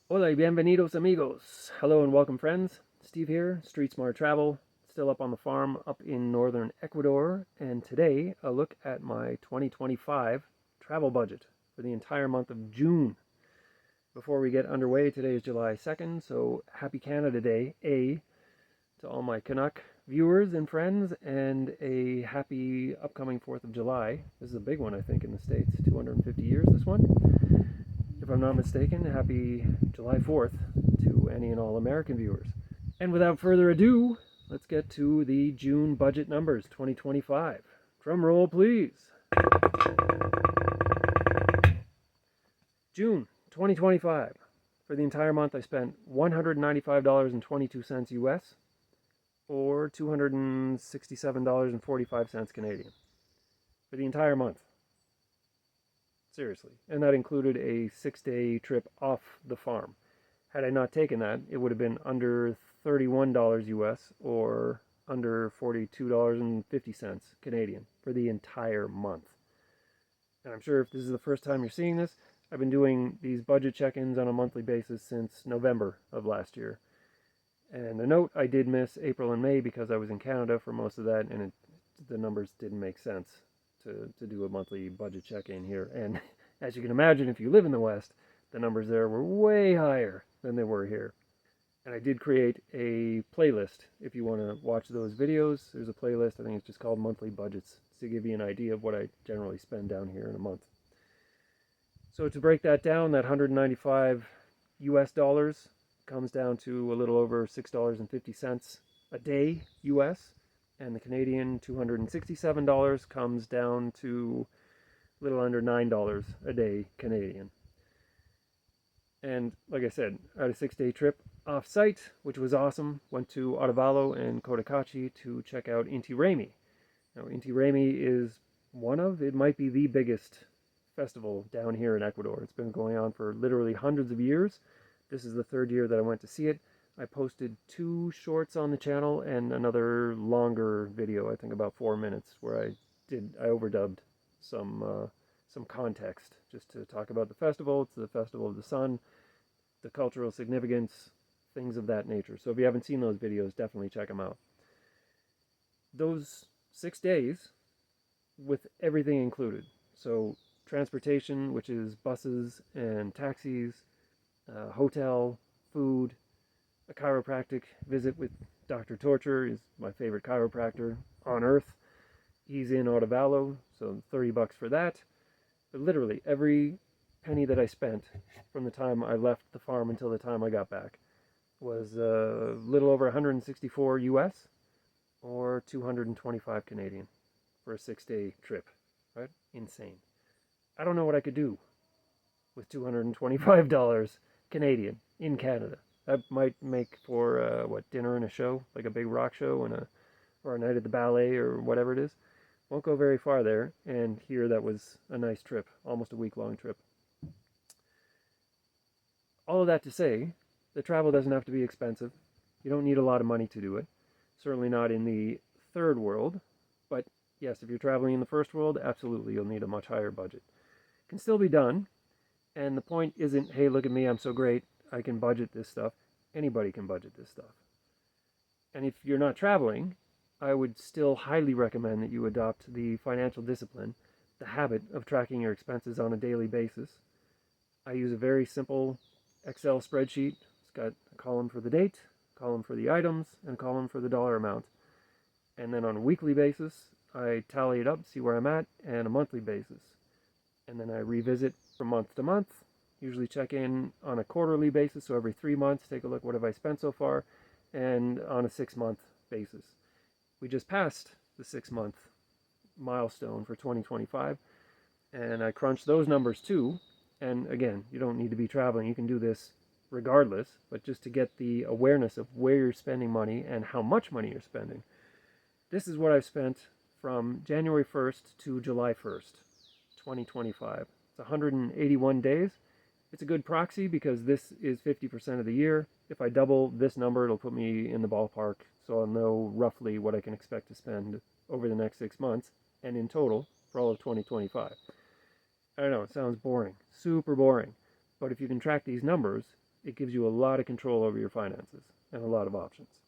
Hola y bienvenidos amigos. Hello and welcome friends. Steve here, Street Smart Travel, still up on the farm up in northern Ecuador, and today a look at my 2025 travel budget for the entire month of June. Before we get underway, today is July 2nd, so happy Canada Day, to all my Canuck viewers and friends, and a happy upcoming 4th of July. This is a big one, I think, in the States. 250 years, this one. If I'm not mistaken, happy July 4th to any and all American viewers. And without further ado, let's get to the June budget numbers 2025. Drum roll, please. June 2025. For the entire month, I spent $195.22 US, or $267.45 Canadian. For the entire month. Seriously. And that included a 6-day trip off the farm. Had I not taken that, it would have been under $31 US, or under $42.50 Canadian for the entire month. And I'm sure if this is the first time you're seeing this, I've been doing these budget check-ins on a monthly basis since November of last year. And a note, I did miss April and May because I was in Canada for most of that, and the numbers didn't make sense to do a monthly budget check-in here. And as you can imagine, if you live in the West, the numbers there were way higher than they were here. And I did create a playlist if you want to watch those videos. There's a playlist, I think it's just called Monthly Budgets, to give you an idea of what I generally spend down here in a month. So to break that down, that 195 US dollars comes down to a little over $6.50 a day US. And the Canadian $267 comes down to a little under $9 a day Canadian. And like I said, I had a 6-day trip off-site, which was awesome. Went to Otavalo and Cotacachi to check out Inti Raymi. Now, Inti Raymi is it might be the biggest festival down here in Ecuador. It's been going on for literally hundreds of years. This is the 3rd year that I went to see it. I posted 2 shorts on the channel and another longer video, I think about 4 minutes, where I overdubbed some context just to talk about the festival. It's the Festival of the Sun, the cultural significance, things of that nature. So if you haven't seen those videos, definitely check them out. Those 6 days with everything included. So transportation, which is buses and taxis, hotel, food, a chiropractic visit with Dr. Torture is my favorite chiropractor on earth. He's in Otavalo, so $30 for that. But literally every penny that I spent from the time I left the farm until the time I got back was a little over 164 US, or 225 Canadian for a 6-day trip, right? Insane. I don't know what I could do with $225 Canadian in Canada. That might make for dinner and a show, like a big rock show or a night at the ballet or whatever it is. Won't go very far there, and here that was a nice trip, almost a week-long trip. All of that to say, the travel doesn't have to be expensive. You don't need a lot of money to do it. Certainly not in the third world, but yes, if you're traveling in the first world, absolutely you'll need a much higher budget. It can still be done, and the point isn't, hey, look at me, I'm so great, I can budget this stuff. Anybody can budget this stuff. And if you're not traveling, I would still highly recommend that you adopt the financial discipline, the habit of tracking your expenses on a daily basis. I use a very simple Excel spreadsheet. It's got a column for the date, a column for the items, and a column for the dollar amount. And then on a weekly basis, I tally it up, see where I'm at, and a monthly basis. And then I revisit from month to month. Usually check in on a quarterly basis, so every 3 months, take a look, what have I spent so far, and on a 6-month basis. We just passed the 6-month milestone for 2025, and I crunched those numbers too. And again, you don't need to be traveling, you can do this regardless, but just to get the awareness of where you're spending money and how much money you're spending. This is what I've spent from January 1st to July 1st, 2025. It's 181 days. It's a good proxy because this is 50% of the year. If I double this number, it'll put me in the ballpark, so I'll know roughly what I can expect to spend over the next 6 months and in total for all of 2025. I know, it sounds boring, super boring, but if you can track these numbers, it gives you a lot of control over your finances and a lot of options.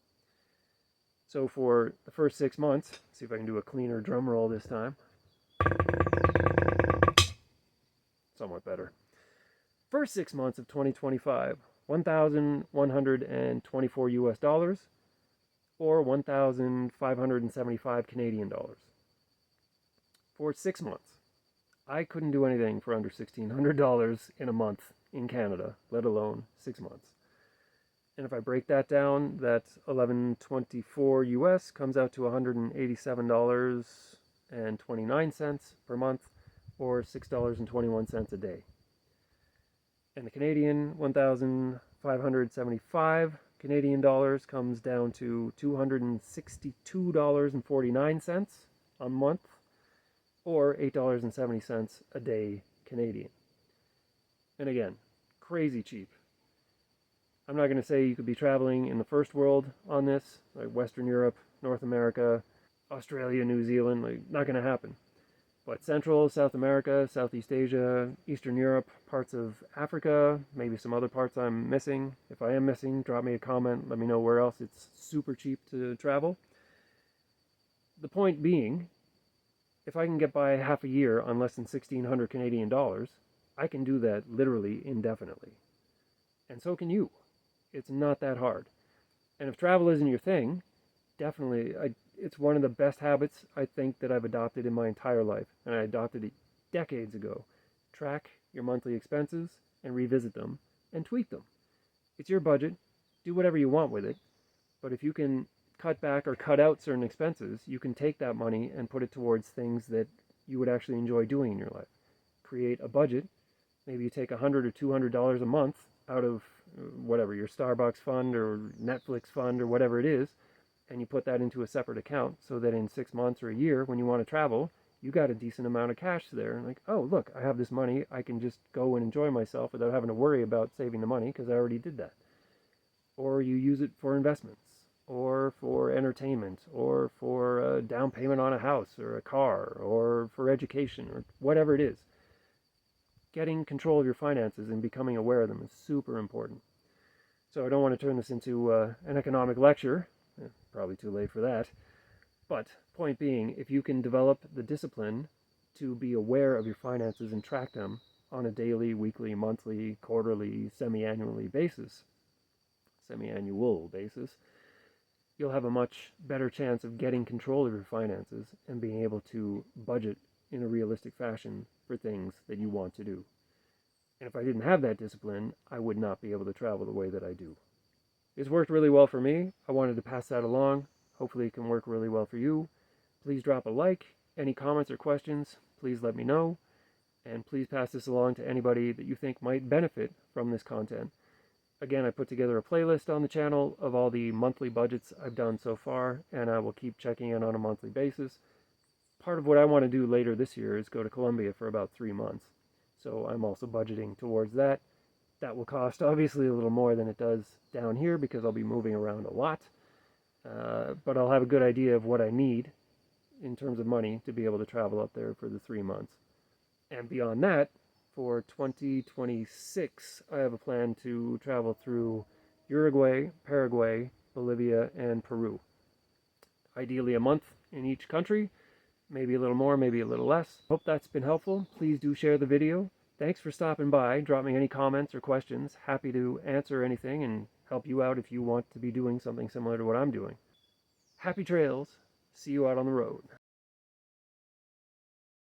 So for the first 6 months, let's see if I can do a cleaner drum roll this time. Somewhat better. First 6 months of 2025, 1,124 US dollars or 1,575 Canadian dollars. For 6 months, I couldn't do anything for under $1,600 in a month in Canada, let alone 6 months. And if I break that down, that 1124 US comes out to $187.29 per month, or $6.21 a day. And the Canadian 1,575 Canadian dollars comes down to $262.49 a month, or $8.70 a day Canadian. And again, crazy cheap. I'm not going to say you could be traveling in the first world on this, like Western Europe, North America, Australia, New Zealand, like not going to happen. But Central, South America, Southeast Asia, Eastern Europe, parts of Africa, maybe some other parts I'm missing. If I am missing, drop me a comment, let me know where else it's super cheap to travel. The point being, if I can get by half a year on less than 1,600 Canadian dollars, I can do that literally indefinitely. And so can you. It's not that hard. And if travel isn't your thing, definitely, it's one of the best habits I think that I've adopted in my entire life. And I adopted it decades ago. Track your monthly expenses and revisit them and tweak them. It's your budget. Do whatever you want with it. But if you can cut back or cut out certain expenses, you can take that money and put it towards things that you would actually enjoy doing in your life. Create a budget. Maybe you take $100 or $200 a month out of whatever, your Starbucks fund or Netflix fund or whatever it is, and you put that into a separate account so that in 6 months or a year when you want to travel, you got a decent amount of cash there. And like, oh, look, I have this money. I can just go and enjoy myself without having to worry about saving the money because I already did that. Or you use it for investments or for entertainment or for a down payment on a house or a car or for education or whatever it is. Getting control of your finances and becoming aware of them is super important. So I don't want to turn this into an economic lecture. Probably too late for that. But point being, if you can develop the discipline to be aware of your finances and track them on a daily, weekly, monthly, quarterly, semi-annual basis, you'll have a much better chance of getting control of your finances and being able to budget in a realistic fashion for things that you want to do. And if I didn't have that discipline, I would not be able to travel the way that I do. It's worked really well for me. I wanted to pass that along. Hopefully it can work really well for you. Please drop a like. Any comments or questions, please let me know. And please pass this along to anybody that you think might benefit from this content. Again, I put together a playlist on the channel of all the monthly budgets I've done so far, and I will keep checking in on a monthly basis. Part of what I want to do later this year is go to Colombia for about 3 months. So I'm also budgeting towards that. That will cost obviously a little more than it does down here because I'll be moving around a lot. But I'll have a good idea of what I need in terms of money to be able to travel up there for the 3 months. And beyond that, for 2026, I have a plan to travel through Uruguay, Paraguay, Bolivia, and Peru. Ideally a month in each country. Maybe a little more, maybe a little less. Hope that's been helpful. Please do share the video. Thanks for stopping by. Drop me any comments or questions. Happy to answer anything and help you out if you want to be doing something similar to what I'm doing. Happy trails. See you out on the road.